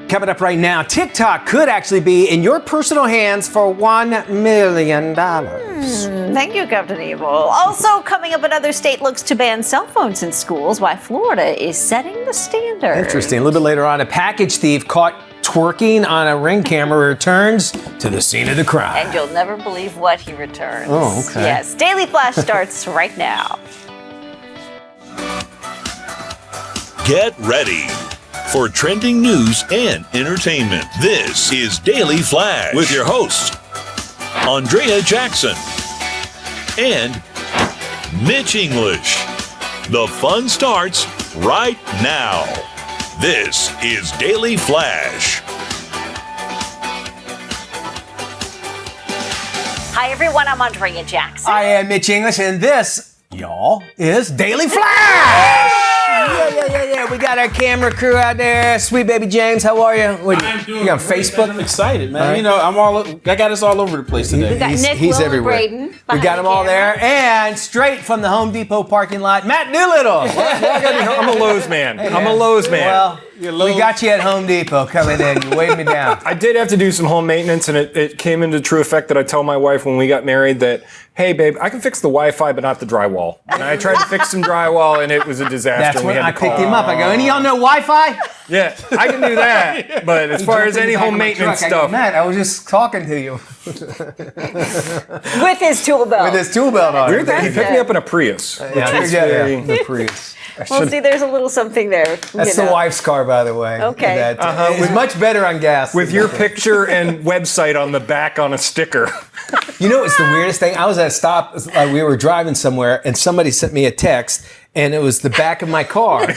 Coming up right now, TikTok could actually be in your personal hands for $1 million. Thank you, Captain Evil. Also, coming up, another state looks to ban cell phones in schools, while Florida is setting the standard. Interesting. A little bit later on, a package thief caught twerking on a Ring camera returns to the scene of the crime. And you'll never believe what he returns. Oh, okay. Yes, Daily Flash starts right now. Get ready for trending news and entertainment. This is Daily Flash with your hosts, Andrea Jackson and Mitch English. The fun starts right now. This is Daily Flash. Hi, everyone. I'm Andrea Jackson. I am Mitch English, and this, y'all, is Daily Flash. Yeah. We got our camera crew out there. Sweet baby James, how are you? What I'm doing you on great, Facebook? man. I'm excited, man. Right. You know, I got us all over the place today. We got Nick, he's Will, everywhere. and Braden. We behind got the them all camera. there, and straight from the Home Depot parking lot, Matt Doolittle. I'm a Lowe's man. I'm a Lowe's man. Well, we got you at Home Depot coming in. You weighed me down. I did have to do some home maintenance, and it came into true effect that I tell my wife when we got married that, hey, babe, I can fix the Wi-Fi, but not the drywall. And I tried to fix some drywall, and it was a disaster. That's and we when had I to call. picked him up. I go, any of y'all know Wi-Fi? Yeah, I can do that. But as far as any home maintenance I go, stuff, Matt, I was just talking to you. With his tool belt. With his tool belt on. weird that he picked me up in a Prius. The Prius. Well, see, there's a little something there. That's the wife's car, by the way. Okay. That, it was much better on gas. With your picture and website on the back on a sticker. You know, it's the weirdest thing. I was at a stop. We were driving somewhere, and somebody sent me a text, and it was the back of my car.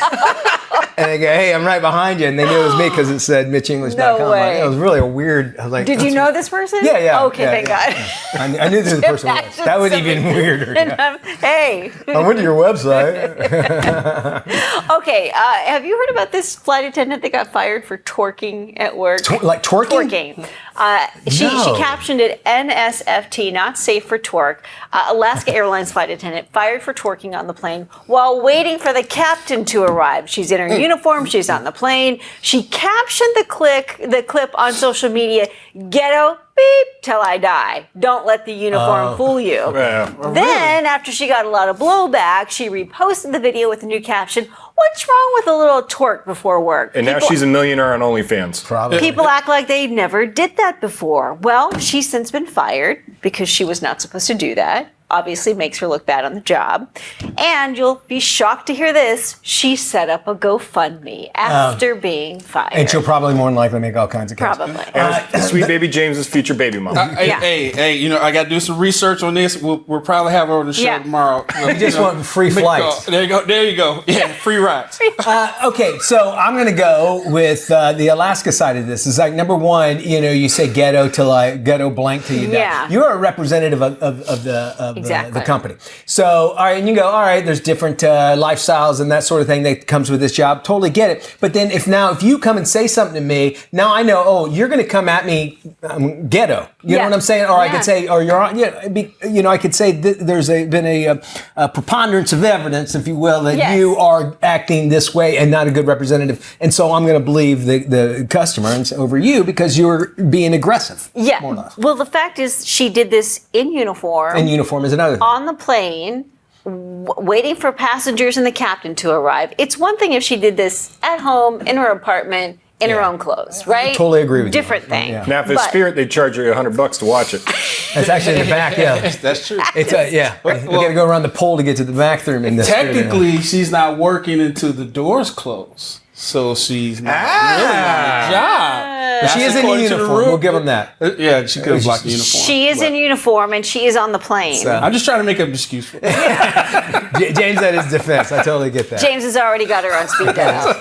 And they go, hey, I'm right behind you. And they knew it was me because it said MitchEnglish.com. No way. It was really a weird. I was like, Did you know this person? Yeah. Okay, thank God. I knew who the person was. That was even weirder. Hey. I went to your website. Okay, have you heard about this flight attendant that got fired for twerking at work? Like twerking? Twerking. She No. captioned it NSFT, not safe for twerk. Alaska Airlines flight attendant fired for twerking on the plane while waiting for the captain to arrive. She's in her uniform. She's on the plane. She captioned the clip on social media, ghetto beep till I die. Don't let the uniform fool you. Then, after she got a lot of blowback, she reposted the video with a new caption, what's wrong with a little twerk before work? And now she's a millionaire on OnlyFans. Probably. People act like they never did that before. Well, she's since been fired because she was not supposed to do that. Obviously makes her look bad on the job. And you'll be shocked to hear this. She set up a GoFundMe after being fired. And she'll probably more than likely make all kinds of cash. Probably. And sweet baby James's future baby mom. Hey, you know, I got to do some research on this. We'll probably have her on the show tomorrow. We just want free flights. There you go. Yeah, free rides. Okay, so I'm going to go with the Alaska side of this. It's like, number one, you know, you say ghetto ghetto blank till you die. Yeah. You're a representative of the company. So, all right, and you go, all right, there's different lifestyles and that sort of thing that comes with this job. Totally get it. But then if you come and say something to me, now I know, oh, you're going to come at me ghetto. You know what I'm saying? Or I could say, or you're on, I could say there's been a preponderance of evidence, if you will, that you are acting this way and not a good representative. And so I'm going to believe the customer over you because you're being aggressive. Yeah. More or less. Well, the fact is she did this in uniform. And uniform is another thing. On the plane, waiting for passengers and the captain to arrive. It's one thing if she did this at home, in her apartment, in her own clothes, right? I totally agree with you. Different thing. Yeah. Now, if it's Spirit, they'd charge you $100 to watch it. That's actually in the back, yeah. That's true. It's we got to go around the pole to get to the bathroom in this. Technically, she's not working until the doors close. So she's not really on the job. She is in uniform. We'll give them that. Yeah, she could have blocked the uniform. She is in uniform and she is on the plane. I'm just trying to make up an excuse for it. James at his defense. I totally get that. James has already got her on speed dial.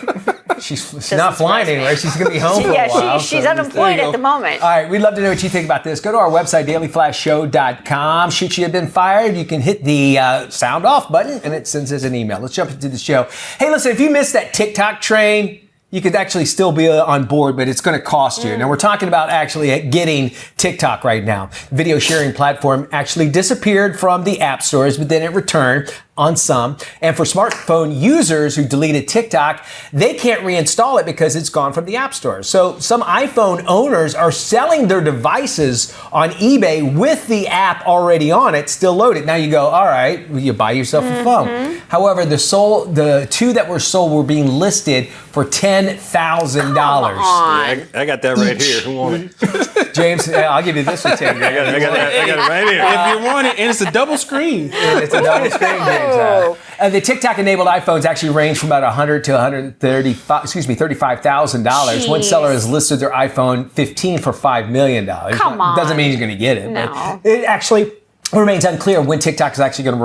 She's not flying anywhere. She's going to be home for a while. She's unemployed at the moment. All right, we'd love to know what you think about this. Go to our website, dailyflashshow.com. Should you have been fired, you can hit the sound off button, and it sends us an email. Let's jump into the show. Hey, listen, if you missed that TikTok train, you could actually still be on board, but it's going to cost you. Now we're talking about actually getting TikTok right now. Video sharing platform actually disappeared from the app stores, but then it returned on some. And for smartphone users who deleted TikTok, they can't reinstall it because it's gone from the app store. So some iPhone owners are selling their devices on eBay with the app already on it, still loaded. Now you go, all right, you buy yourself a phone. However, the two that were sold were being listed for $10,000. I got that right here. Who want it? James, I'll give you this for 10 grand. I got it right here. If you want it, and it's a double screen. It's a double screen, James. The TikTok-enabled iPhones actually range from about $100 to $35,000. One seller has listed their iPhone 15 for $5 million. Come on. Doesn't mean you're going to get it. No. But it actually remains unclear when TikTok is actually going to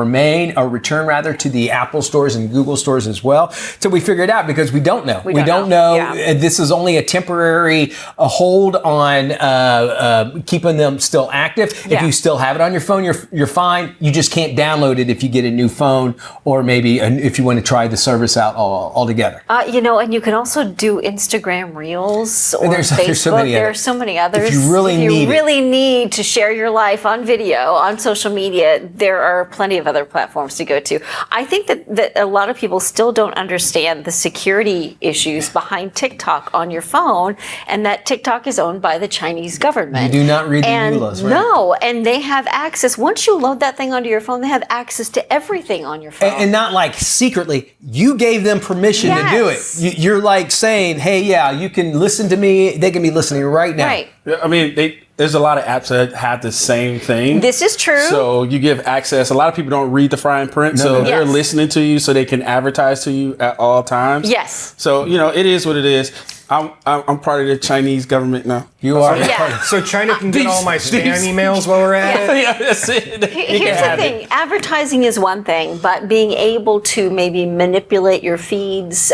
return to the Apple stores and Google stores as well. So we figure it out because we don't know. We don't know. Yeah. This is only a temporary hold on keeping them still active. If you still have it on your phone, you're fine. You just can't download it if you get a new phone or maybe if you want to try the service out altogether. And you can also do Instagram Reels or There's Facebook. so many There are so many others. If you really need to share your life on video, on social media, there are plenty of other platforms to go to. I think that a lot of people still don't understand the security issues behind TikTok on your phone, and that TikTok is owned by the Chinese government. You do not read the ULAs, right? No, and they have access. Once you load that thing onto your phone, they have access to everything on your phone. And not like secretly. You gave them permission to do it. You're like saying, hey, yeah, you can listen to me. They can be listening right now. Right. I mean, there's a lot of apps that have the same thing. This is true. So you give access. A lot of people don't read the fine print, so they're listening to you so they can advertise to you at all times. Yes. So, it is what it is. I'm part of the Chinese government now. You are. Yeah. So China can get all my spam emails while we're at it? Yeah, that's it. Here's the thing. Advertising is one thing, but being able to maybe manipulate your feeds,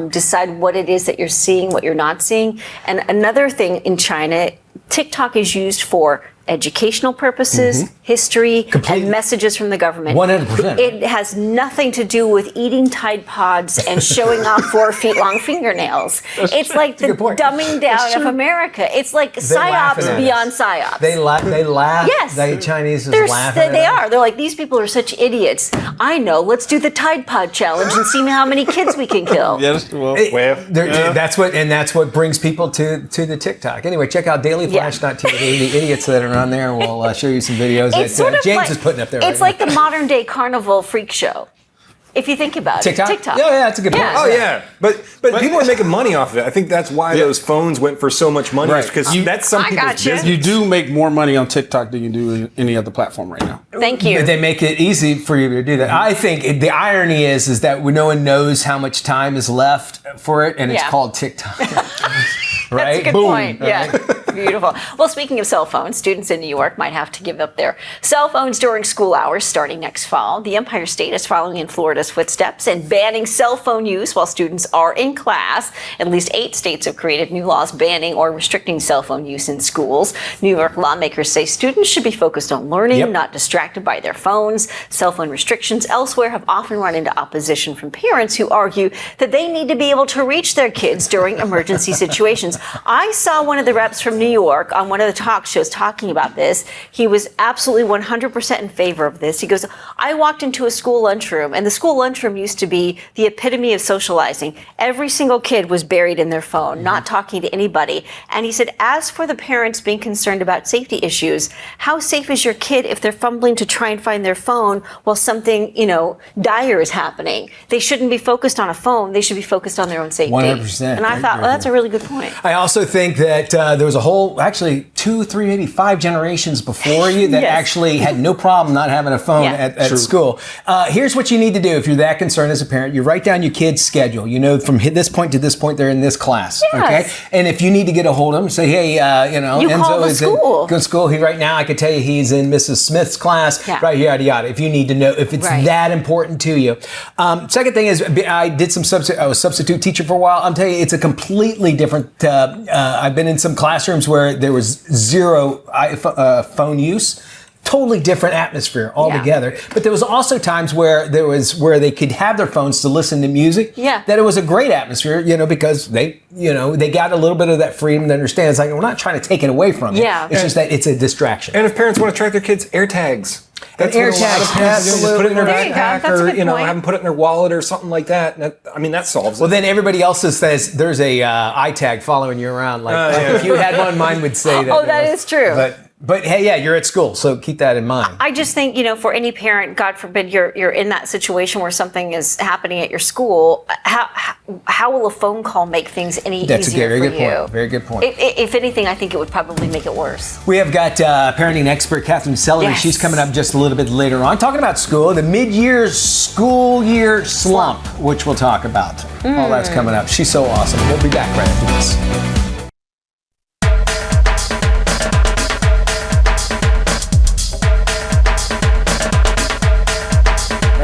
decide what it is that you're seeing, what you're not seeing. And another thing in China, TikTok is used for educational purposes, history, and messages from the government. 100%. It has nothing to do with eating Tide Pods and showing off 4 feet long fingernails. It's like the dumbing down of America. It's like psyops beyond psyops. They laugh. Yes. The Chinese is laughing. They are. They're like, these people are such idiots. I know. Let's do the Tide Pod challenge and see how many kids we can kill. Yes, well, That's what brings people to the TikTok. Anyway, check out dailyflash.tv, the idiots that are on there, and we'll show you some videos that James is putting up there. It's like the modern day carnival freak show. If you think about TikTok? it. TikTok. Yeah, that's a good point. Oh yeah, but people are making money off of it. I think that's why those phones went for so much money, because that's some people's business. you do make more money on TikTok than you do any other platform right now. Thank you. But they make it easy for you to do that. I think the irony is that no one knows how much time is left for it, and it's called TikTok. Right? That's a good point. Yeah. Beautiful. Well, speaking of cell phones, students in New York might have to give up their cell phones during school hours starting next fall. The Empire State is following in Florida's footsteps and banning cell phone use while students are in class. At least 8 states have created new laws banning or restricting cell phone use in schools. New York lawmakers say students should be focused on learning, not distracted by their phones. Cell phone restrictions elsewhere have often run into opposition from parents who argue that they need to be able to reach their kids during emergency situations. I saw one of the reps from New York on one of the talk shows talking about this. He was absolutely 100% in favor of this. He goes, I walked into a school lunchroom, and the school lunchroom used to be the epitome of socializing. Every single kid was buried in their phone, not talking to anybody. And he said, as for the parents being concerned about safety issues, how safe is your kid if they're fumbling to try and find their phone while something, dire is happening? They shouldn't be focused on a phone. They should be focused on their own safety. 100%. And I thought, well, that's a really good point. I also think that there was a whole, actually 2, 3, maybe 5 generations before you that actually had no problem not having a phone at school. Here's what you need to do if you're that concerned as a parent. You write down your kid's schedule. From this point to this point, they're in this class. Yes. Okay? And if you need to get a hold of them, say, hey, Enzo is in school. Right now, I can tell you he's in Mrs. Smith's class. Yeah. Right, yada, yada. If you need to know, if it's that important to you. Second thing is, I did I was substitute teacher for a while. I'm telling you, it's a completely different, I've been in some classrooms where there was 0 phone use. totally different atmosphere altogether. But there was also times where they could have their phones to listen to music. Yeah. That it was a great atmosphere, because they got a little bit of that freedom to understand. It's like, we're not trying to take it away from you. Yeah. It's just that it's a distraction. And if parents want to track their kids, AirTags. That's AirTags, what a lot of parents do. Just put it in their There you go. backpack, That's a or good point. have them put it in their wallet or something like that. That solves it. Well, then everybody else says there's a iTag following you around. Like if you had one, mine would say that. Oh, that is true. But hey, yeah, you're at school, so keep that in mind. I just think, for any parent, God forbid you're in that situation where something is happening at your school, how will a phone call make things any That's easier a very for good you? point. Very good point. If anything, I think it would probably make it worse. We have got parenting expert Catherine Sellery. Yes. She's coming up just a little bit later on, talking about school, the mid-year school year slump, which we'll talk about. All that's coming up. She's so awesome. We'll be back right after this.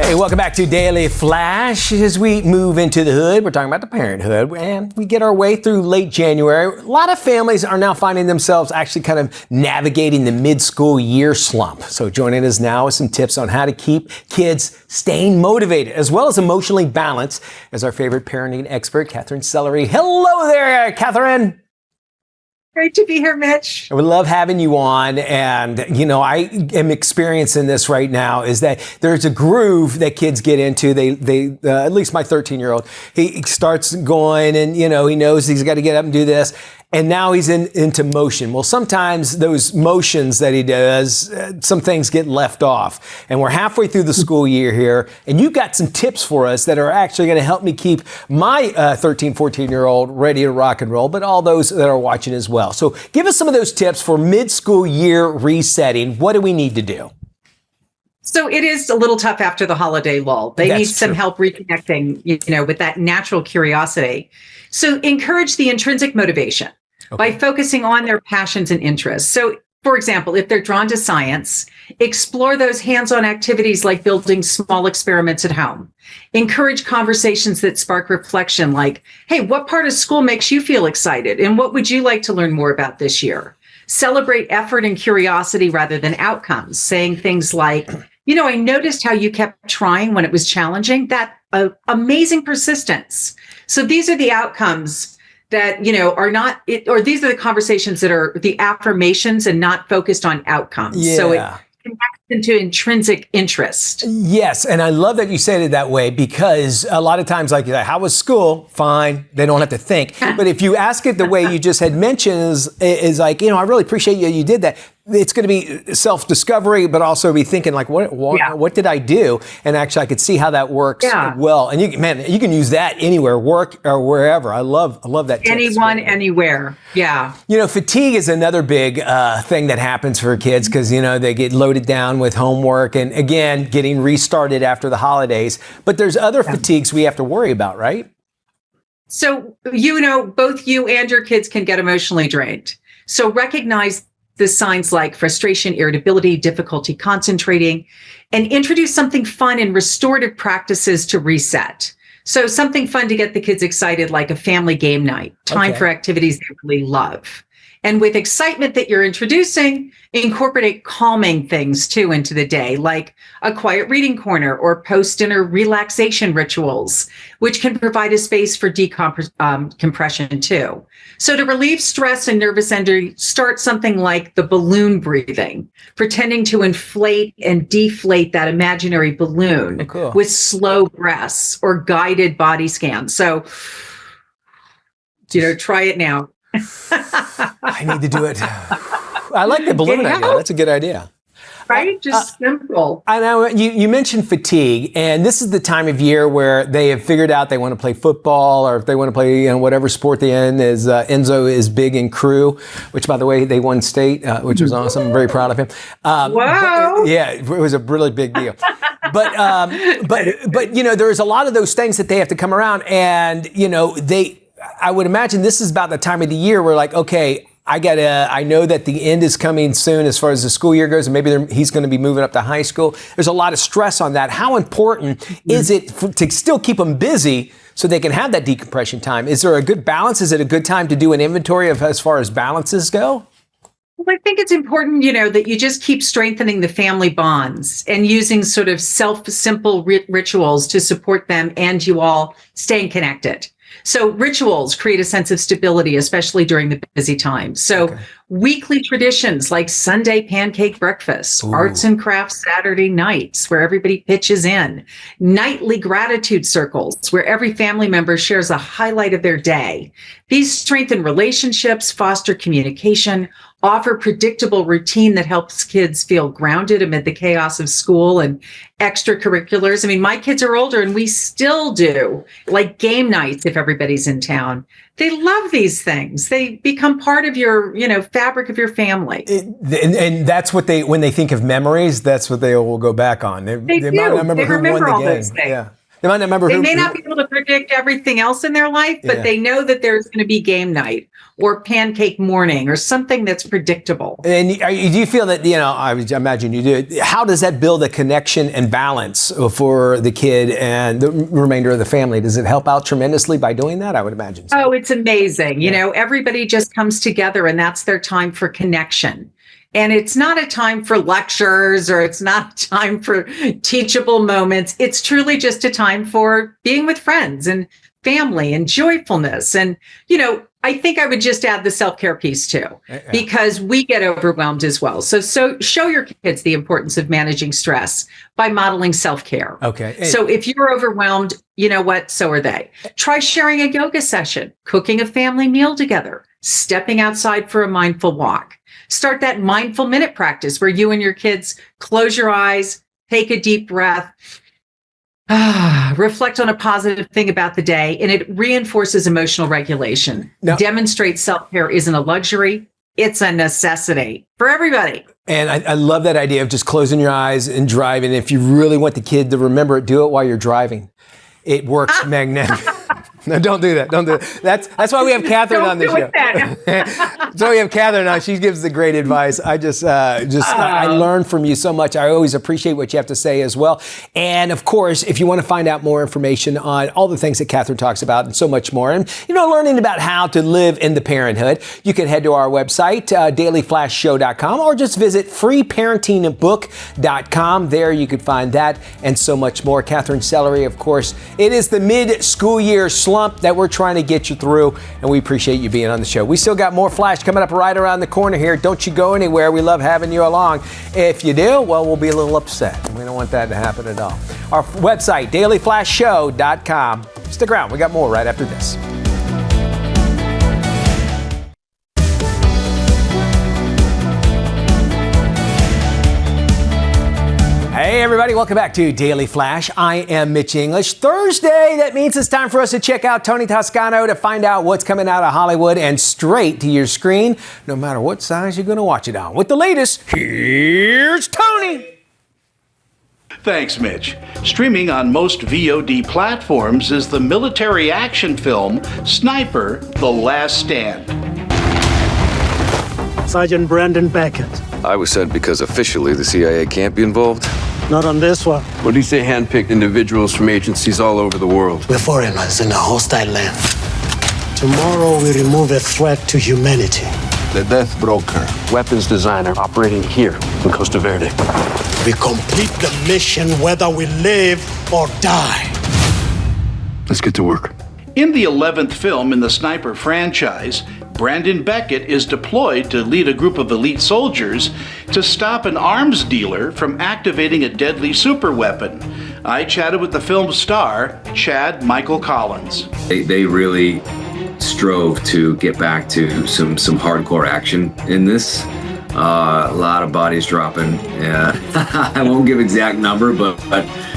Hey, welcome back to Daily Flash. As we move into the hood, we're talking about the parenthood, and we get our way through late January. A lot of families are now finding themselves actually kind of navigating the mid-school year slump. So joining us now with some tips on how to keep kids staying motivated, as well as emotionally balanced, is our favorite parenting expert, Catherine Sellery. Hello there, Catherine. Great to be here, Mitch. We love having you on. And, I am experiencing this right now, is that there's a groove that kids get into. They at least my 13-year-old, he starts going and, he knows he's got to get up and do this. And now he's into motion. Well, sometimes those motions that he does, some things get left off. And we're halfway through the school year here. And you've got some tips for us that are actually going to help me keep my 13, 14-year-old ready to rock and roll, but all those that are watching as well. So give us some of those tips for mid-school year resetting. What do we need to do? So it is a little tough after the holiday lull. They need some help reconnecting, with that natural curiosity. So encourage the intrinsic motivation by focusing on their passions and interests. So, for example, if they're drawn to science, explore those hands-on activities like building small experiments at home. Encourage conversations that spark reflection like, hey, what part of school makes you feel excited? And what would you like to learn more about this year? Celebrate effort and curiosity rather than outcomes, saying things like, I noticed how you kept trying when it was challenging. That amazing persistence. So these are the outcomes that, are not, or these are the conversations that are the affirmations and not focused on outcomes. Yeah. So it connects into intrinsic interest. Yes, and I love that you said it that way, because a lot of times, like, how was school? Fine, they don't have to think. But if you ask it the way you just had mentioned, is like, I really appreciate you did that. It's going to be self-discovery, but also be thinking like, what did I do? And actually, I could see how that works well. And you can use that anywhere, work or wherever. I love that. Anyone, anywhere. Yeah. Fatigue is another big thing that happens for kids because, they get loaded down with homework and, again, getting restarted after the holidays. But there's other fatigues we have to worry about, right? So, both you and your kids can get emotionally drained. So recognize the signs like frustration, irritability, difficulty concentrating, and introduce something fun and restorative practices to reset. So something fun to get the kids excited, like a family game night, time for activities they really love. And with excitement that you're introducing, incorporate calming things too into the day, like a quiet reading corner or post-dinner relaxation rituals, which can provide a space for decompression too. So to relieve stress and nervous energy, start something like the balloon breathing, pretending to inflate and deflate that imaginary balloon with slow breaths or guided body scans. So, try it now. I need to do it. I like the balloon idea. That's a good idea. Right? Just simple. I know you mentioned fatigue, and this is the time of year where they have figured out they want to play football, or if they want to play whatever sport they're in. Enzo is big in crew, which, by the way, they won state, which was awesome. I'm very proud of him. Wow! Yeah, it was a really big deal. But there's a lot of those things that they have to come around, and I would imagine this is about the time of the year where, like, okay, I know that the end is coming soon as far as the school year goes, and maybe he's going to be moving up to high school. There's a lot of stress on that. How important is it to still keep them busy so they can have that decompression time? Is there a good balance? Is it a good time to do an inventory of as far as balances go? Well, I think it's important, that you just keep strengthening the family bonds and using sort of simple rituals to support them and you all staying connected. So rituals create a sense of stability, especially during the busy times. So weekly traditions like Sunday pancake breakfasts, arts and crafts Saturday nights where everybody pitches in, nightly gratitude circles where every family member shares a highlight of their day. These strengthen relationships, foster communication, offer predictable routine that helps kids feel grounded amid the chaos of school and extracurriculars. I mean, my kids are older and we still do like game nights if everybody's in town. They love these things. They become part of your, fabric of your family. And that's what when they think of memories, that's what they will go back on. They might not remember who won the all game. those things. Yeah. They might not remember They may not be able to predict everything else in their life, but they know that there's going to be game night or pancake morning or something that's predictable. And do you feel that, I imagine you do, how does that build a connection and balance for the kid and the remainder of the family? Does it help out tremendously by doing that? I would imagine so. Oh, it's amazing. Everybody just comes together and that's their time for connection. And it's not a time for lectures or it's not a time for teachable moments. It's truly just a time for being with friends and family and joyfulness. And, I think I would just add the self-care piece too, because we get overwhelmed as well. So show your kids the importance of managing stress by modeling self-care. Okay. So if you're overwhelmed, you know what? So are they. Try sharing a yoga session, cooking a family meal together, stepping outside for a mindful walk. Start that mindful minute practice where you and your kids close your eyes, take a deep breath, reflect on a positive thing about the day, and it reinforces emotional regulation. Demonstrate self-care isn't a luxury, it's a necessity for everybody. And I love that idea of just closing your eyes and driving. If you really want the kid to remember it, do it while you're driving. It works magnetic. No, don't do that. Don't do it. That's why we have Catherine on the show. So we have Catherine on. She gives the great advice. I learn from you so much. I always appreciate what you have to say as well. And of course, if you want to find out more information on all the things that Catherine talks about and so much more, and learning about how to live in the parenthood, you can head to our website, dailyflashshow.com, or just visit freeparentingbook.com. There you can find that and so much more. Catherine Sellery, of course, it is the mid-school year slump that we're trying to get you through, and we appreciate you being on the show. We still got more Flash coming up right around the corner here. Don't you go anywhere. We love having you along. If you do, well, we'll be a little upset. We don't want that to happen at all. Our website, dailyflashshow.com. Stick around. We got more right after this. Hey everybody, welcome back to Daily Flash. I am Mitch English. Thursday, that means it's time for us to check out Tony Toscano to find out what's coming out of Hollywood and straight to your screen, no matter what size you're going to watch it on. With the latest, here's Tony. Thanks, Mitch. Streaming on most VOD platforms is the military action film Sniper: The Last Stand. Sergeant Brandon Beckett. I was sent because officially the CIA can't be involved. Not on this one. What do you say handpicked individuals from agencies all over the world? We're foreigners in a hostile land. Tomorrow we remove a threat to humanity. The Death Broker, weapons designer operating here in Costa Verde. We complete the mission whether we live or die. Let's get to work. In the 11th film in the Sniper franchise, Brandon Beckett is deployed to lead a group of elite soldiers to stop an arms dealer from activating a deadly superweapon. I chatted with the film's star, Chad Michael Collins. They really strove to get back to some hardcore action in this. A lot of bodies dropping. I won't give exact number, but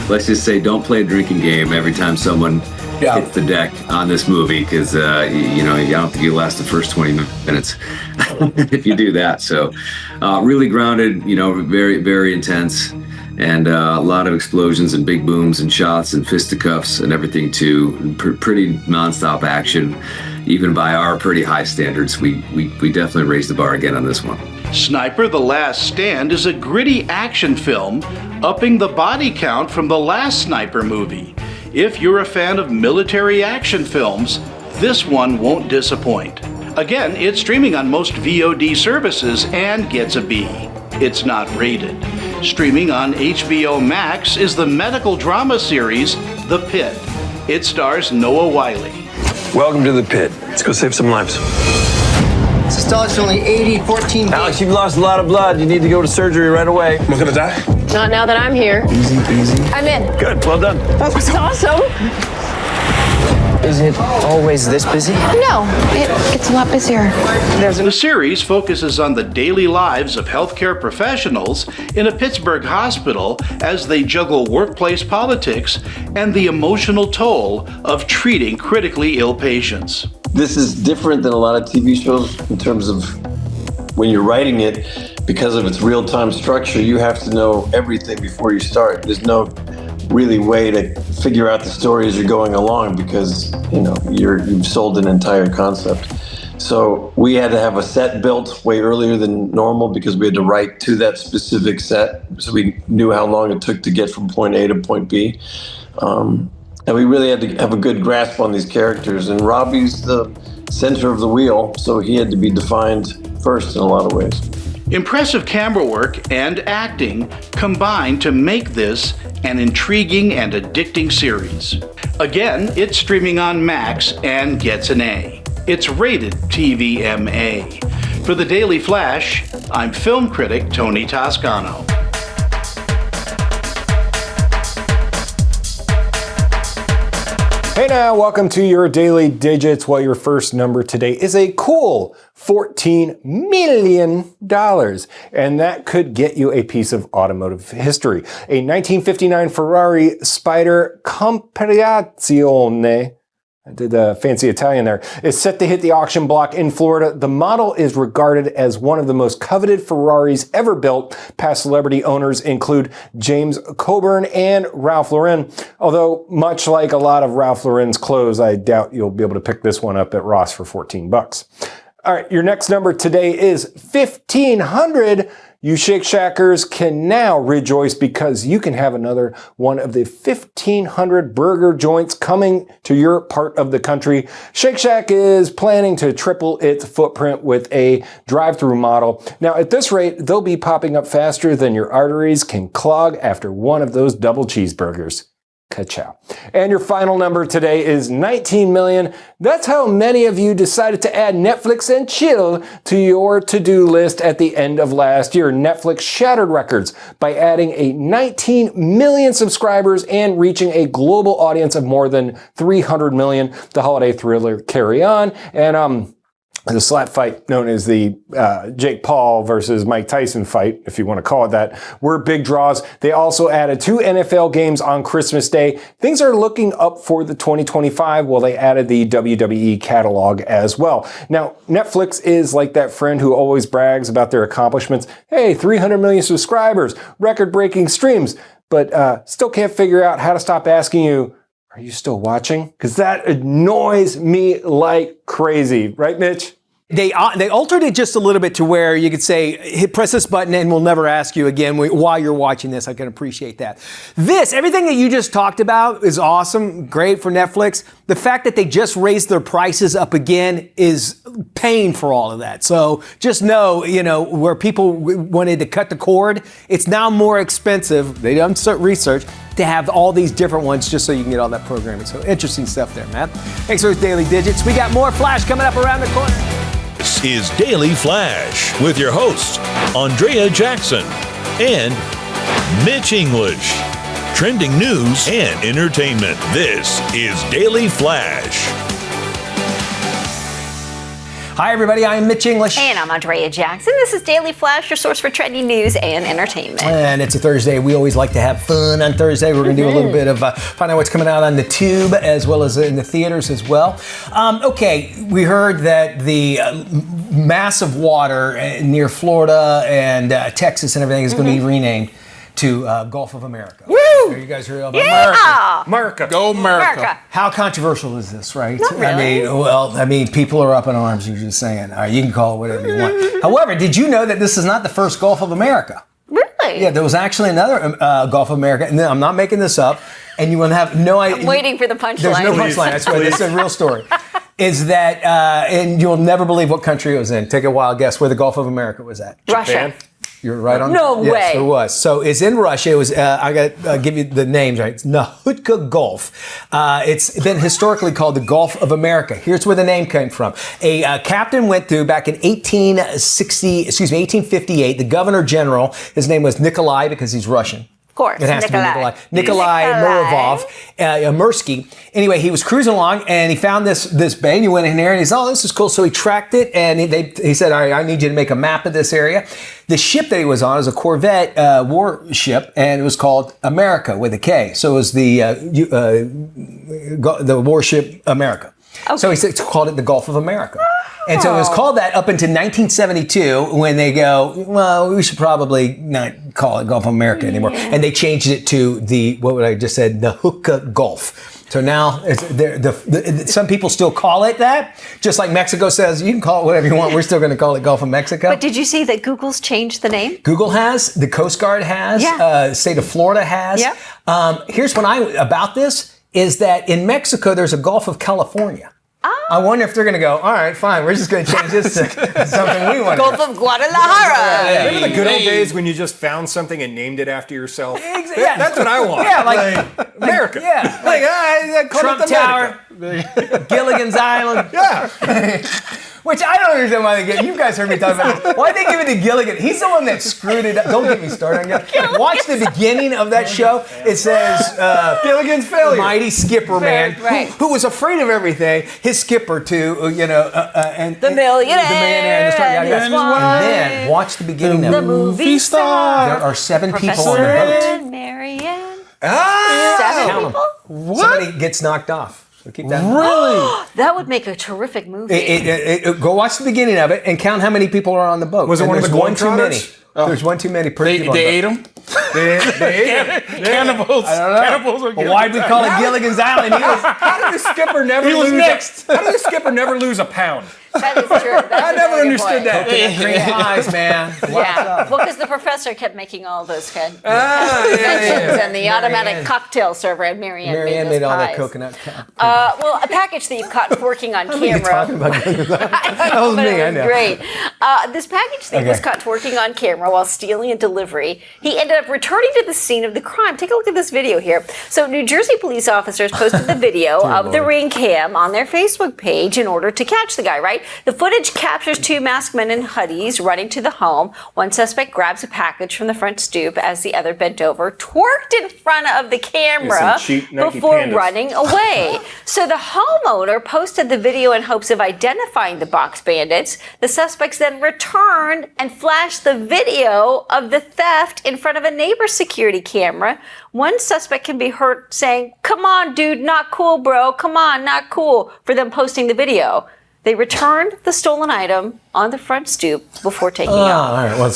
let's just say don't play a drinking game every time someone hits the deck on this movie, because I don't think you last the first 20 minutes if you do that. So really grounded, very, very intense, and a lot of explosions and big booms and shots and fisticuffs and everything too. Pretty nonstop action, even by our pretty high standards. We definitely raised the bar again on this one. Sniper: The Last Stand is a gritty action film, upping the body count from the last Sniper movie. If you're a fan of military action films, this one won't disappoint. Again, it's streaming on most VOD services and gets a B. It's not rated. Streaming on HBO Max is the medical drama series The Pit. It stars Noah Wiley. Welcome to the pit. Let's go save some lives. Systolics only 80, 14. Alex, you've lost a lot of blood. You need to go to surgery right away. Am I gonna die? Not now that I'm here. Easy. I'm in. Good, well done. That was awesome. Is it always this busy? No, it gets a lot busier. The series focuses on the daily lives of healthcare professionals in a Pittsburgh hospital as they juggle workplace politics and the emotional toll of treating critically ill patients. This is different than a lot of TV shows in terms of when you're writing it, because of its real-time structure, you have to know everything before you start. There's no really way to figure out the story as you're going along because, you've sold an entire concept. So we had to have a set built way earlier than normal because we had to write to that specific set. So we knew how long it took to get from point A to point B. And we really had to have a good grasp on these characters. And Robbie's the center of the wheel, so he had to be defined first in a lot of ways. Impressive camera work and acting combine to make this an intriguing and addicting series. Again, it's streaming on Max and gets an A. It's rated TVMA. For the Daily Flash, I'm film critic Tony Toscano. Hey now, welcome to your Daily Digits. Well, your first number today is a cool $14 million. And that could get you a piece of automotive history. A 1959 Ferrari Spider Comparizione, I did the fancy Italian there, is set to hit the auction block in Florida. The model is regarded as one of the most coveted Ferraris ever built. Past celebrity owners include James Coburn and Ralph Lauren. Although, much like a lot of Ralph Lauren's clothes, I doubt you'll be able to pick this one up at Ross for $14. All right, your next number today is 1,500. You Shake Shackers can now rejoice because you can have another one of the 1,500 burger joints coming to your part of the country. Shake Shack is planning to triple its footprint with a drive-through model. Now, at this rate, they'll be popping up faster than your arteries can clog after one of those double cheeseburgers. Ka-chow. And your final number today is 19 million. That's how many of you decided to add Netflix and chill to your to-do list at the end of last year. Netflix shattered records by adding a 19 million subscribers and reaching a global audience of more than 300 million. The holiday thriller Carry On and the slap fight known as the Jake Paul versus Mike Tyson fight, if you want to call it that, were big draws. They also added 2 NFL games on Christmas Day. Things are looking up for the 2025. Well, they added the WWE catalog as well. Now, Netflix is like that friend who always brags about their accomplishments. Hey, 300 million subscribers, record-breaking streams, but still can't figure out how to stop asking you, are you still watching? Because that annoys me like crazy. Right, Mitch? They altered it just a little bit to where you could say, press this button and we'll never ask you again while you're watching this. I can appreciate that. Everything that you just talked about is awesome, great for Netflix. The fact that they just raised their prices up again is paying for all of that. So just know, where people wanted to cut the cord, it's now more expensive. They done research to have all these different ones just so you can get all that programming. So interesting stuff there, man. Thanks for those Daily Digits. We got more Flash coming up around the corner. This is Daily Flash with your hosts, Andrea Jackson and Mitch English. Trending news and entertainment. This is Daily Flash. Hi, everybody. I'm Mitch English. And I'm Andrea Jackson. This is Daily Flash, your source for trending news and entertainment. And it's a Thursday. We always like to have fun on Thursday. We're going to do a little bit of find out what's coming out on the tube as well as in the theaters as well. Okay, we heard that the mass of water near Florida and Texas and everything is going to be renamed to Gulf of America. Woo! Are you guys real about America? Go America. How controversial is this, right? Not really. I mean, people are up in arms. You're just saying, all right, you can call it whatever you want. However, did you know that this is not the first Gulf of America? Really? Yeah, there was actually another Gulf of America, and I'm not making this up, and you will have no idea. I'm waiting for the punchline. There's no punchline. I swear, this is a real story. is that, and you'll never believe what country it was in. Take a wild guess where the Gulf of America was at. Russia. You're right on. No yes, way. It was. So it's in Russia. It was. I got to give you the names right. It's Nahutka Gulf. It's been historically called the Gulf of America. Here's where the name came from. A captain went through back in 1858. The governor general. His name was Nikolai because he's Russian. Of course, it has to be Nikolai Muravov, Mursky. Anyway, he was cruising along and he found this bay. And he went in here and he said, "Oh, this is cool." So he tracked it and he said, "All right, I need you to make a map of this area." The ship that he was on is a Corvette warship, and it was called America with a K. So it was the warship America. Okay. So he called it the Gulf of America. And so it was called that up until 1972 when they go, well, we should probably not call it Gulf of America anymore. And they changed it to what I just said, the Hookah Gulf. So now some people still call it that. Just like Mexico says, you can call it whatever you want. We're still going to call it Gulf of Mexico. But did you see that Google's changed the name? Google has, the Coast Guard has, the state of Florida has. Yeah. Here's what about this is that in Mexico, there's a Gulf of California. I wonder if they're going to go, all right, fine, we're just going to change this to something we want. Gulf of Guadalajara. Remember the good old days when you just found something and named it after yourself? Yeah. That's what I want. Yeah, like America. Yeah. Trump Tower, Gilligan's Island. Yeah. Which I don't understand why they get. You guys heard me talk about this. Why'd they give it to Gilligan? He's the one that screwed it up. Don't get me started on Gilligan. Watch the beginning of that show. It says Gilligan's Failure. Mighty skipper man, right. who was afraid of everything. His skipper too, and the millionaire. And then watch the beginning of the movie star. There are 7 Professor people on the boat. and Marianne. 7 people. What? Somebody gets knocked off. So keep that. Really? That would make a terrific movie. Go watch the beginning of it and count how many people are on the boat. Was it one of the one too many? Globetrotters? There's one too many. They ate them? They ate them. Cannibals. I don't know. Cannibals are Well, why'd we call it Gilligan's Island? How did the skipper never He was lose? next. How did the skipper never lose a pound? That is true. I never understood that. Green eyes, man. Yeah. Well, because the professor kept making all those kind of yeah. and the automatic cocktail server, and Marianne made all that pies. coconut. Well, a package thief caught twerking on camera. Talking about Gilligan's Island. That was me. I know. Great. This package thief was caught twerking on camera while stealing a delivery. He ended up returning to the scene of the crime. Take a look at this video here. So, New Jersey police officers posted the video of the ring cam on their Facebook page in order to catch the guy, right? The footage captures 2 masked men in hoodies running to the home. One suspect grabs a package from the front stoop as the other bent over, twerked in front of the camera before running away. So the homeowner posted the video in hopes of identifying the box bandits. The suspects then returned and flashed the video of the theft in front of a neighbor's security camera. One suspect can be heard saying, "Come on, dude, not cool, bro. Come on, not cool," for them posting the video. They returned the stolen item on the front stoop before taking off. All right. Well,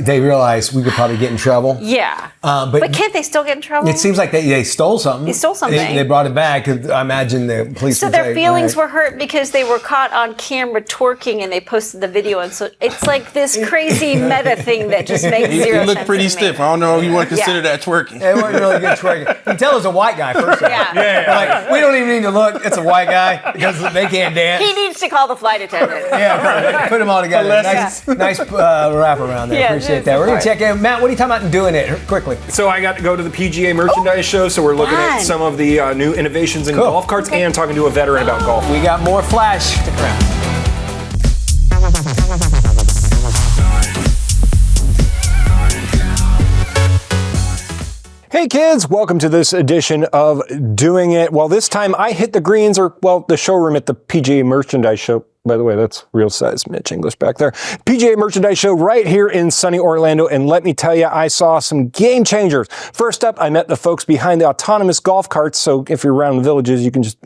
they realized we could probably get in trouble. Yeah. But can't they still get in trouble? It seems like they stole something. They stole something. They brought it back. I imagine the police. So their feelings were hurt because they were caught on camera twerking and they posted the video. And so it's like this crazy meta thing that just makes zero sense. He looked pretty stiff. I don't know if you want to consider that twerking. It wasn't really good twerking. You can tell it was a white guy first. Yeah. Like, we don't even need to look. It's a white guy because they can't dance. He needs to call the flight attendant. Yeah, put them all together. Nice wrap around there. Yeah, appreciate that. We're going to check in. Matt, what are you talking about and doing it quickly? So I got to go to the PGA merchandise show, so we're looking at some of the new innovations in golf carts and talking to a veteran about golf. We got more Flash. Stick around. Hey kids, welcome to this edition of Doing It. Well, this time I hit the greens, the showroom at the PGA merchandise show. By the way, that's real size Mitch English back there. PGA merchandise show right here in sunny Orlando. And let me tell you, I saw some game changers. First up, I met the folks behind the autonomous golf carts. So if you're around the villages, you can just,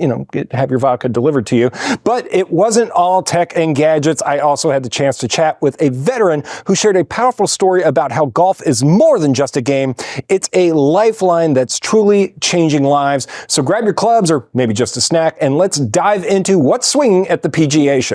have your vodka delivered to you. But it wasn't all tech and gadgets. I also had the chance to chat with a veteran who shared a powerful story about how golf is more than just a game. It's a lifeline that's truly changing lives. So grab your clubs or maybe just a snack and let's dive into what's swinging at the PGA show.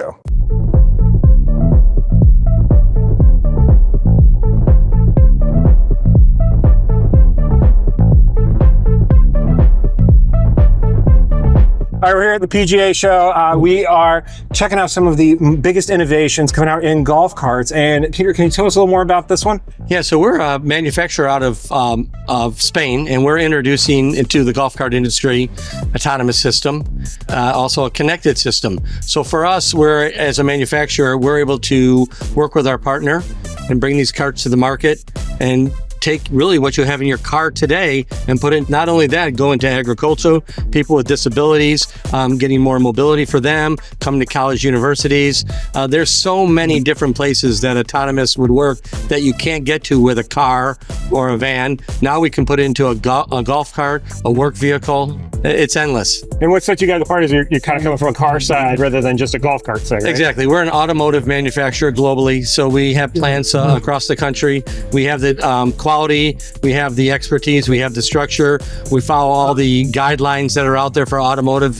All right, we're here at the PGA show. We are checking out some of the biggest innovations coming out in golf carts. And Peter, can you tell us a little more about this one? Yeah, so we're a manufacturer out of Spain, and we're introducing into the golf cart industry autonomous system, also a connected system. So for us, as a manufacturer, we're able to work with our partner and bring these carts to the market and take really what you have in your car today and put in, not only that, go into agriculture, people with disabilities, getting more mobility for them, coming to college, universities. There's so many different places that autonomous would work that you can't get to with a car or a van. Now we can put it into a golf cart, a work vehicle. It's endless. And what sets you guys apart is you're kind of coming from a car side rather than just a golf cart side, right? Exactly. We're an automotive manufacturer globally, so we have plants across the country. We have the quality, we have the expertise, we have the structure. We follow all the guidelines that are out there for automotive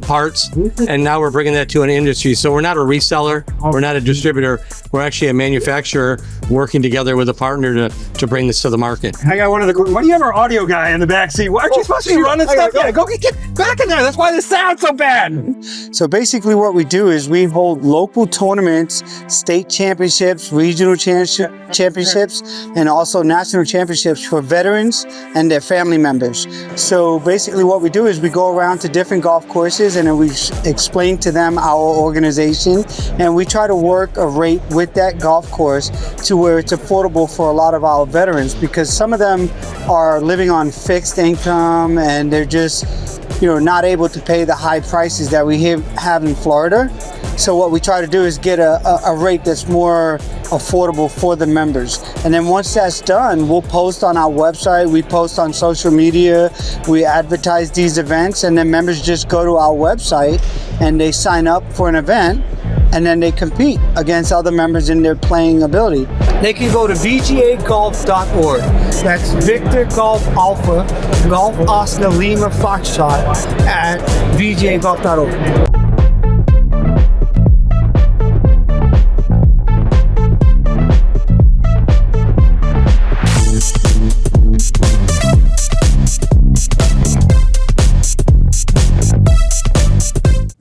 parts, and now we're bringing that to an industry. So we're not a reseller, we're not a distributor, we're actually a manufacturer working together with a partner to bring this to the market. I got why do you have our audio guy in the back seat? Why aren't you supposed to be running stuff? Yeah, go get back in there. That's why the sound's so bad. So basically what we do is we hold local tournaments, state championships, regional championships, and also national championships for veterans and their family members. So basically what we do is we go around to different golf courses and then we explain to them our organization, and we try to work a rate with that golf course to where it's affordable for a lot of our veterans, because some of them are living on fixed income and they're just, not able to pay the high prices that we have in Florida. So what we try to do is get a rate that's more affordable for the members. And then once that's done, we'll post on our website, we post on social media, we advertise these events, and then members just go to our website and they sign up for an event, and then they compete against other members in their playing ability. They can go to vgagolf.org. That's Victor Golf Alpha, Golf Oscar Lima Foxtrot at vgagolf.org.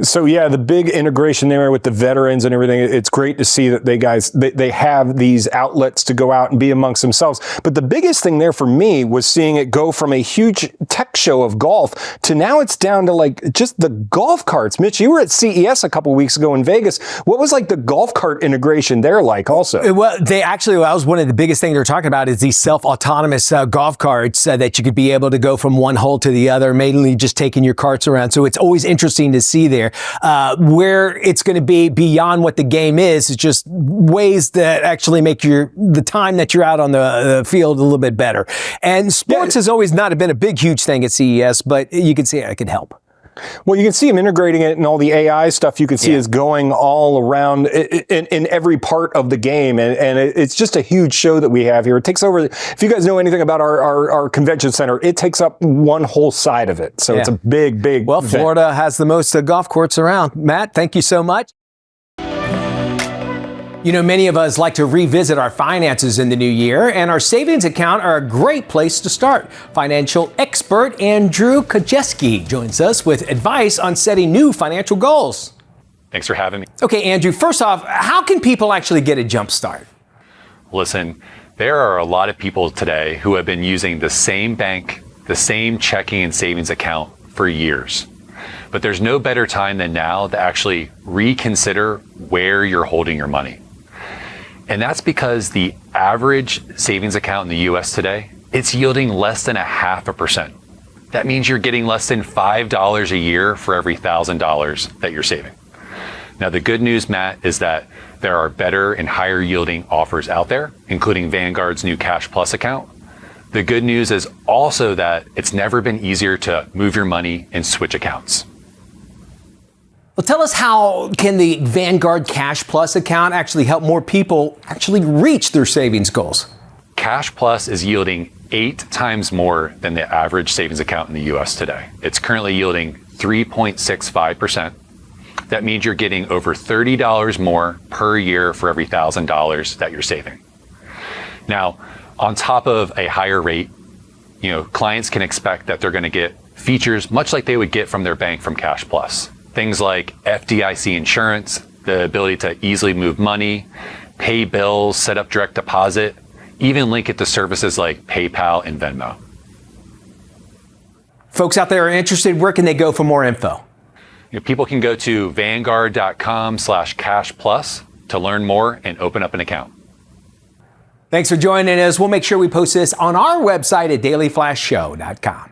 So yeah, the big integration there with the veterans and everything, it's great to see that they have these outlets to go out and be amongst themselves. But the biggest thing there for me was seeing it go from a huge tech show of golf to now it's down to like just the golf carts. Mitch, you were at CES a couple weeks ago in Vegas. What was like the golf cart integration there like also? Well, that was one of the biggest things they're talking about is these self-autonomous golf carts that you could be able to go from one hole to the other, mainly just taking your carts around. So it's always interesting to see there. Where it's going to be beyond what the game is just ways that actually make the time that you're out on the field a little bit better. And sports has always not been a big, huge thing at CES, but you can see it could help. Well, you can see them integrating it, and all the AI stuff you can see is going all around in every part of the game. And it's just a huge show that we have here. It takes over, if you guys know anything about our convention center, it takes up one whole side of it. So it's a big Well, event. Florida has the most golf courts around. Matt, thank you so much. Many of us like to revisit our finances in the new year, and our savings account are a great place to start. Financial expert Andrew Kajeski joins us with advice on setting new financial goals. Thanks for having me. Okay, Andrew, first off, how can people actually get a jump start? Listen, there are a lot of people today who have been using the same bank, the same checking and savings account for years. But there's no better time than now to actually reconsider where you're holding your money. And that's because the average savings account in the US today, it's yielding less than 0.5%. That means you're getting less than $5 a year for every $1,000 that you're saving. Now, the good news, Matt, is that there are better and higher yielding offers out there, including Vanguard's new Cash Plus account. The good news is also that it's never been easier to move your money and switch accounts. Well, tell us, how can the Vanguard Cash Plus account actually help more people actually reach their savings goals? Cash Plus is yielding 8 times more than the average savings account in the US today. It's currently yielding 3.65%. That means you're getting over $30 more per year for every $1,000 that you're saving. Now, on top of a higher rate, clients can expect that they're going to get features much like they would get from their bank from Cash Plus. Things like FDIC insurance, the ability to easily move money, pay bills, set up direct deposit, even link it to services like PayPal and Venmo. Folks out there are interested, where can they go for more info? People can go to vanguard.com/cash plus to learn more and open up an account. Thanks for joining us. We'll make sure we post this on our website at dailyflashshow.com.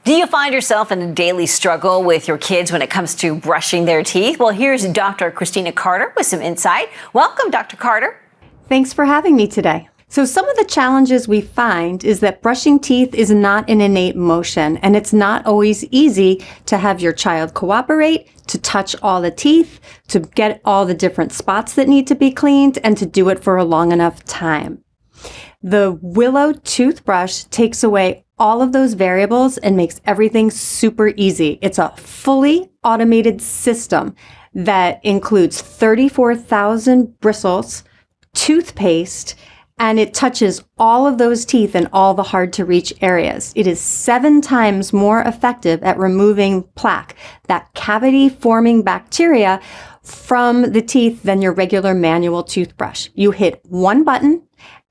Do you find yourself in a daily struggle with your kids when it comes to brushing their teeth? Well, here's Dr. Christina Carter with some insight. Welcome, Dr. Carter. Thanks for having me today. So some of the challenges we find is that brushing teeth is not an innate motion, and it's not always easy to have your child cooperate, to touch all the teeth, to get all the different spots that need to be cleaned, and to do it for a long enough time. The Willow toothbrush takes away all of those variables and makes everything super easy. It's a fully automated system that includes 34,000 bristles, toothpaste, and it touches all of those teeth and all the hard to reach areas. It is 7 times more effective at removing plaque, that cavity forming bacteria from the teeth than your regular manual toothbrush. You hit one button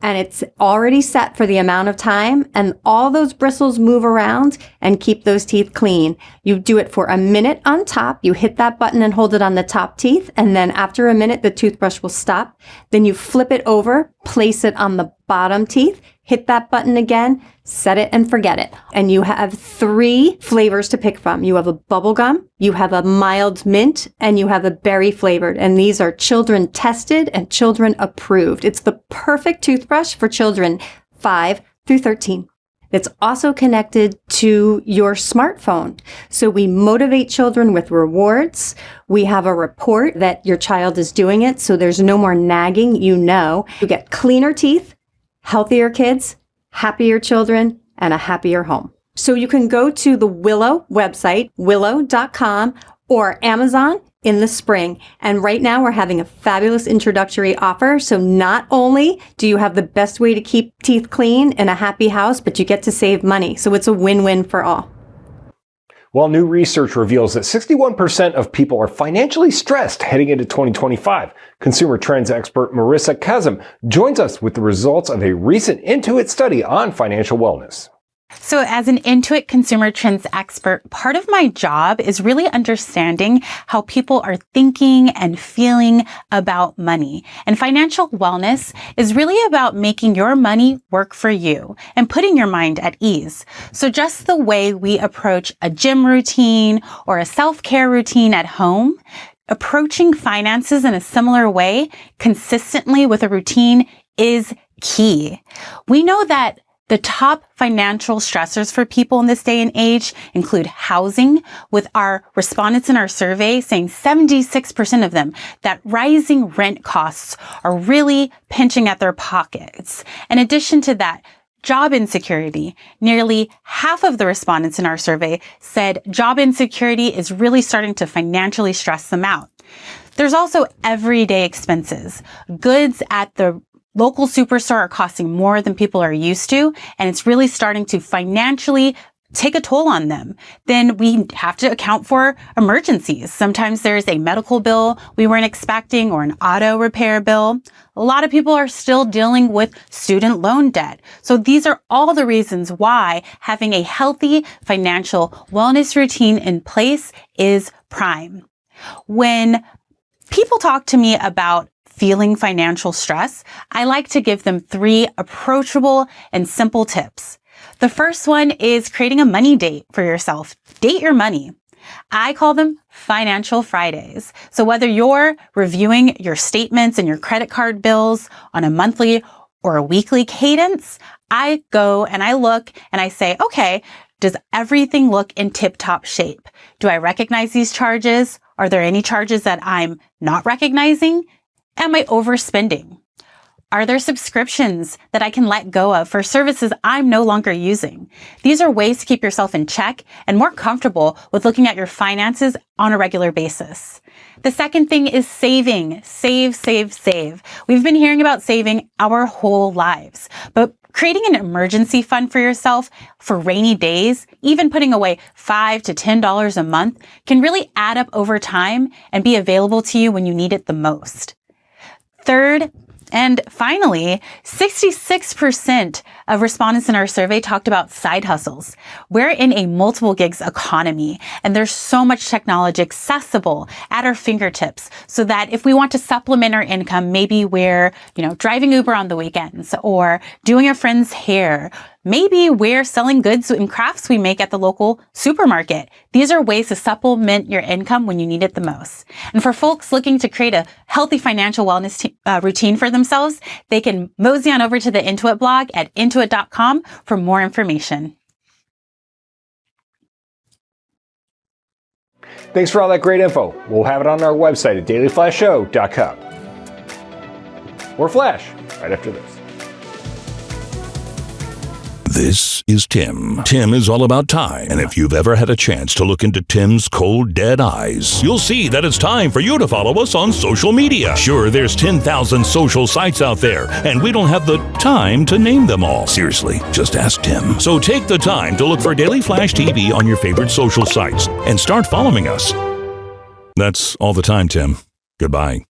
and it's already set for the amount of time, and all those bristles move around and keep those teeth clean. You do it for a minute on top. You hit that button and hold it on the top teeth, and then after a minute, the toothbrush will stop. Then you flip it over, place it on the bottom teeth, hit that button again, set it and forget it. And you have 3 flavors to pick from. You have a bubblegum, you have a mild mint, and you have a berry flavored. And these are children tested and children approved. It's the perfect toothbrush for children 5 through 13. It's also connected to your smartphone. So we motivate children with rewards. We have a report that your child is doing it, so there's no more nagging, you know. You get cleaner teeth, healthier kids, happier children, and a happier home. So you can go to the Willow website, willow.com, or Amazon in the spring. And right now we're having a fabulous introductory offer. So not only do you have the best way to keep teeth clean in a happy house, but you get to save money. So it's a win-win for all. Well, new research reveals that 61% of people are financially stressed heading into 2025. Consumer trends expert Marissa Kazem joins us with the results of a recent Intuit study on financial wellness. So as an Intuit consumer trends expert, part of my job is really understanding how people are thinking and feeling about money. And financial wellness is really about making your money work for you and putting your mind at ease. So just the way we approach a gym routine or a self-care routine at home, approaching finances in a similar way consistently with a routine is key. We know that the top financial stressors for people in this day and age include housing, with our respondents in our survey saying 76% of them that rising rent costs are really pinching at their pockets. In addition to that, job insecurity. Nearly half of the respondents in our survey said job insecurity is really starting to financially stress them out. There's also everyday expenses. Goods at the local superstore are costing more than people are used to, and it's really starting to financially take a toll on them. Then we have to account for emergencies. Sometimes there's a medical bill we weren't expecting or an auto repair bill. A lot of people are still dealing with student loan debt. So these are all the reasons why having a healthy financial wellness routine in place is prime. When people talk to me about feeling financial stress, I like to give them 3 approachable and simple tips. The first one is creating a money date for yourself. Date your money. I call them Financial Fridays. So whether you're reviewing your statements and your credit card bills on a monthly or a weekly cadence, I go and I look and I say, okay, does everything look in tip-top shape? Do I recognize these charges? Are there any charges that I'm not recognizing? Am I overspending? Are there subscriptions that I can let go of for services I'm no longer using? These are ways to keep yourself in check and more comfortable with looking at your finances on a regular basis. The second thing is saving. Save, save, save. We've been hearing about saving our whole lives, but creating an emergency fund for yourself for rainy days, even putting away $5 to $10 a month, can really add up over time and be available to you when you need it the most. Third, and finally, 66% of respondents in our survey talked about side hustles. We're in a multiple gigs economy, and there's so much technology accessible at our fingertips so that if we want to supplement our income, maybe we're, driving Uber on the weekends or doing a friend's hair. Maybe we're selling goods and crafts we make at the local supermarket. These are ways to supplement your income when you need it the most. And for folks looking to create a healthy financial wellness routine for themselves, they can mosey on over to the Intuit blog at intuit.com for more information. Thanks for all that great info. We'll have it on our website at dailyflashshow.com. More Flash right after this. This is Tim. Tim is all about time, and if you've ever had a chance to look into Tim's cold, dead eyes, you'll see that it's time for you to follow us on social media. Sure, there's 10,000 social sites out there, and we don't have the time to name them all. Seriously, just ask Tim. So take the time to look for Daily Flash TV on your favorite social sites, and start following us. That's all the time, Tim. Goodbye.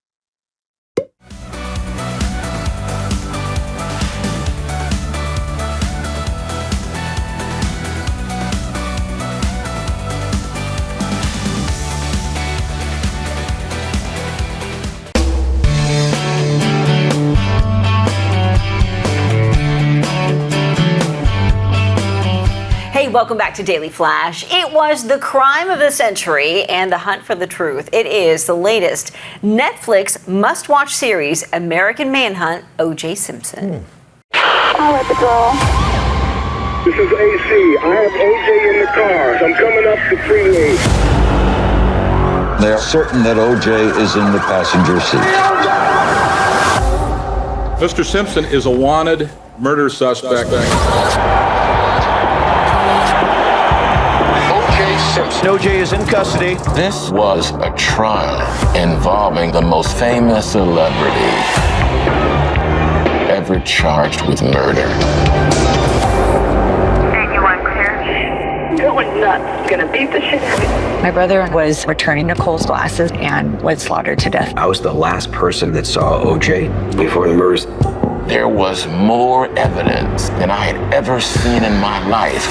Welcome back to Daily Flash. It was the crime of the century and the hunt for the truth. It is the latest Netflix must-watch series, American Manhunt, O.J. Simpson. I'll let the girl. This is AC. I have O.J. in the car. I'm coming up the freeway. They are certain that O.J. is in the passenger seat. Mr. Simpson is a wanted murder suspect. O.J. is in custody. This was a trial involving the most famous celebrity ever charged with murder. 81 clear. Going nuts. Gonna beat the shit out of me. My brother was returning Nicole's glasses and was slaughtered to death. I was the last person that saw O.J. before the murders. There was more evidence than I had ever seen in my life.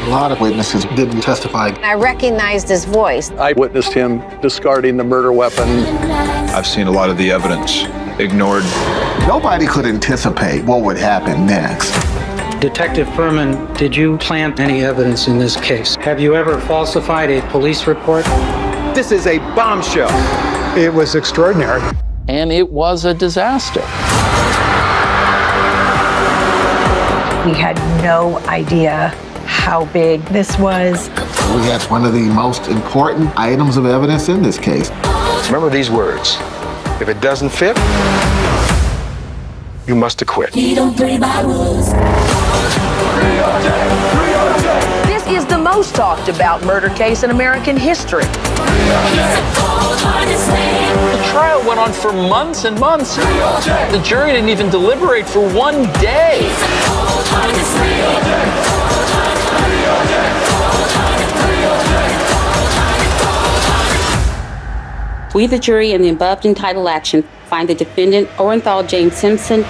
A lot of witnesses didn't testify. I recognized his voice. I witnessed him discarding the murder weapon. I've seen a lot of the evidence ignored. Nobody could anticipate what would happen next. Detective Furman, did you plant any evidence in this case? Have you ever falsified a police report? This is a bombshell. It was extraordinary. And it was a disaster. We had no idea how big this was. We had one of the most important items of evidence in this case. Remember these words. If it doesn't fit, you must acquit. This is the most talked about murder case in American history. The trial went on for months and months. The jury didn't even deliberate for one day. We, the jury, in the above entitled action, find the defendant, Orenthal James Simpson.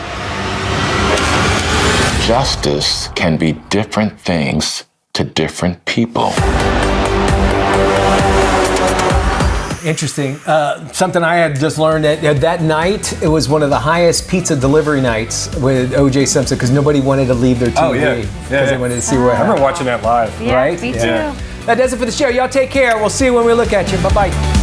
Justice can be different things to different people. Interesting. Something I had just learned that night, it was one of the highest pizza delivery nights with O.J. Simpson because nobody wanted to leave their TV because they wanted to see what happened. I remember watching that live. Yeah, right? Me too. Yeah. That does it for the show. Y'all take care. We'll see you when we look at you. Bye-bye.